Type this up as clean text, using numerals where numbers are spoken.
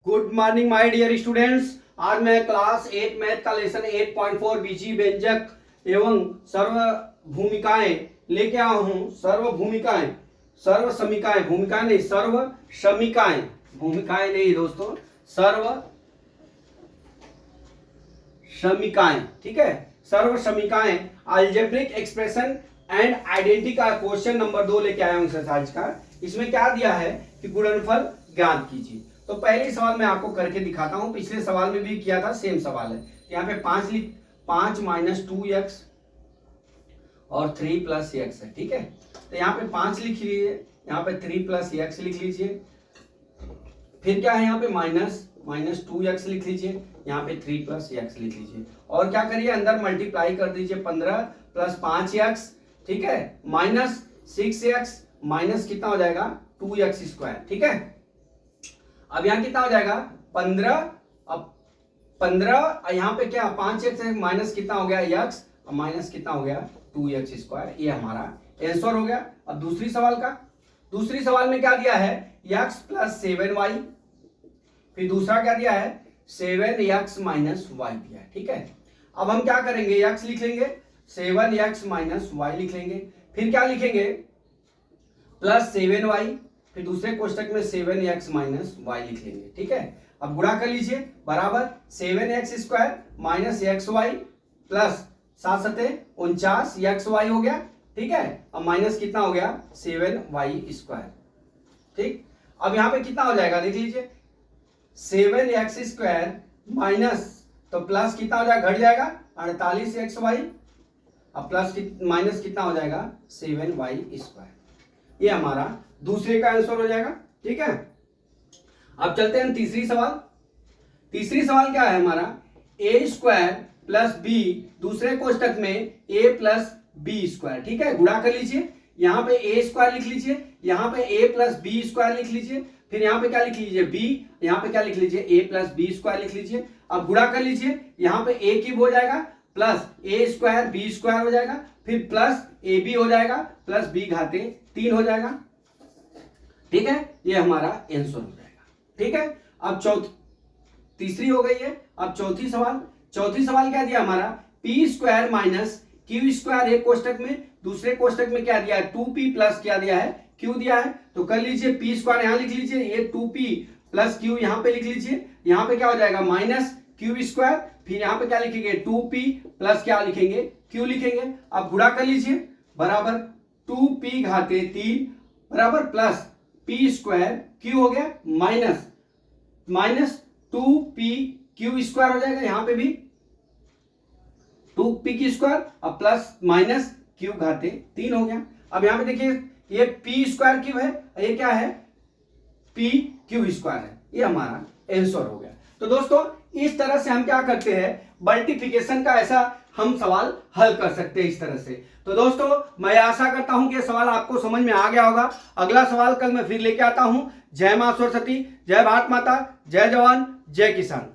Good morning my dear students. आज मैं class 8 math का लेसन 8.4 बीजी व्यंजक एवं सर्व भूमिकाएं लेके आया हूं। सर्व भूमिकाएं, सर्व समीकाएं, भूमिकाएं नहीं, सर्व समीकाएं, भूमिकाएं नहीं दोस्तों, सर्व समीकाएं। ठीक है, सर्व समीकाएं, अलजेब्रिक एक्सप्रेशन एंड आइडेंटिटी का क्वेश्चन नंबर 2 लेके आया हूं एक्सरसाइज का। इसमें क्या दिया है कि गुणनफल ज्ञात कीजिए। तो पहली सवाल मैं आपको करके दिखाता हूं, पिछले सवाल में भी किया था, सेम सवाल है। यहाँ पे 5 माइनस 2x और 3 प्लस एक्स है। ठीक है, तो यहाँ पे 5 लिख लीजिए, यहाँ पे 3 प्लस एक्स लिख लीजिए, फिर क्या है यहाँ पे माइनस 2x लिख लीजिए, यहाँ पे 3 प्लस एक्स लिख लीजिए, और क्या करिए अंदर मल्टीप्लाई कर दीजिए 15 प्लस 5x। ठीक है, माइनस 6x माइनस कितना हो जाएगा 2x स्क्वायर। ठीक है, अब यहाँ कितना हो जाएगा 15, अब 15 यहाँ पे क्या 5x माइनस कितना हो गया x, और माइनस कितना हो गया 2x स्क्वायर। ये हमारा आंसर हो गया। अब दूसरी सवाल में क्या दिया है x प्लस 7y, फिर दूसरा क्या दिया है 7x माइनस y दिया है। ठीक है, अब हम क्या करेंगे x लिख लेंगे, 7x माइनस y लिख लेंगे, फिर क्या लिखेंगे प्लस 7y, फिर दूसरे कोष्टक में 7x माइनस y लिख लेंगे। ठीक है, अब गुणा कर लीजिए, बराबर 7x square minus xy plus 7 सते 49 xy हो गया। ठीक है, अब माइनस कितना हो गया 7y स्क्वायर। ठीक, अब यहां पे कितना हो जाएगा देख लीजिए, 7x स्क्वायर माइनस, तो प्लस कितना हो जाएगा, घट जाएगा 48xy, अब प्लस माइनस कितना हो जाएगा 7y स्क्वायर। ये हमारा दूसरे का आंसर हो जाएगा। ठीक है, अब चलते हैं तीसरी सवाल क्या है हमारा, ए स्क्वायर प्लस बी, दूसरे कोष्टक में ए प्लस बी स्क्वायर। ठीक है, गुणा कर लीजिए, यहाँ पे ए स्क्वायर लिख लीजिए, यहाँ पे ए प्लस बी स्क्वायर लिख लीजिए, फिर यहाँ पे क्या लिख लीजिए बी, यहाँ पे क्या लिख लीजिए ए प्लस बी स्क्वायर लिख लीजिए। अब गुणा कर लीजिए, यहाँ पे ए क्यूब हो जाएगा प्लस ए स्क्वायर बी स्क्वायर हो जाएगा, फिर प्लस ए बी हो जाएगा प्लस बी घाते 3 हो जाएगा। ठीक है, ये हमारा आंसर हो जाएगा। ठीक है, अब तीसरी हो गई है। अब चौथी सवाल क्या दिया हमारा, P square minus Q square एक कोष्टक में, दूसरे कोष्टक में क्या दिया है 2p प्लस क्या दिया है q दिया है। तो कर लीजिए पी स्क्वायर यहां लिख लीजिए, ये 2p प्लस q यहां पे लिख लीजिए, यहां पे क्या हो जाएगा माइनस क्यू स्क्वायर, फिर यहां पे क्या लिखेंगे 2p प्लस क्या लिखेंगे q लिखेंगे। अब गुणा कर लीजिए, बराबर 2p घाते 3 बराबर प्लस p स्क्वायर q हो गया माइनस 2p q स्क्वायर हो जाएगा, यहां पे भी 2p की स्क्वायर, अब प्लस माइनस q घाते 3 हो गया। अब यहां पे देखिए ये p स्क्वायर क्यू है, ये क्या है p क्यू स्क्वायर है, ये हमारा आंसर हो गया। तो दोस्तों इस तरह से हम क्या करते हैं, मल्टीप्लिकेशन का ऐसा हम सवाल हल कर सकते हैं इस तरह से। तो दोस्तों मैं आशा करता हूं कि सवाल आपको समझ में आ गया होगा। अगला सवाल कल मैं फिर लेके आता हूं। जय मां सरस्वती, जय भारत माता, जय जवान, जय किसान।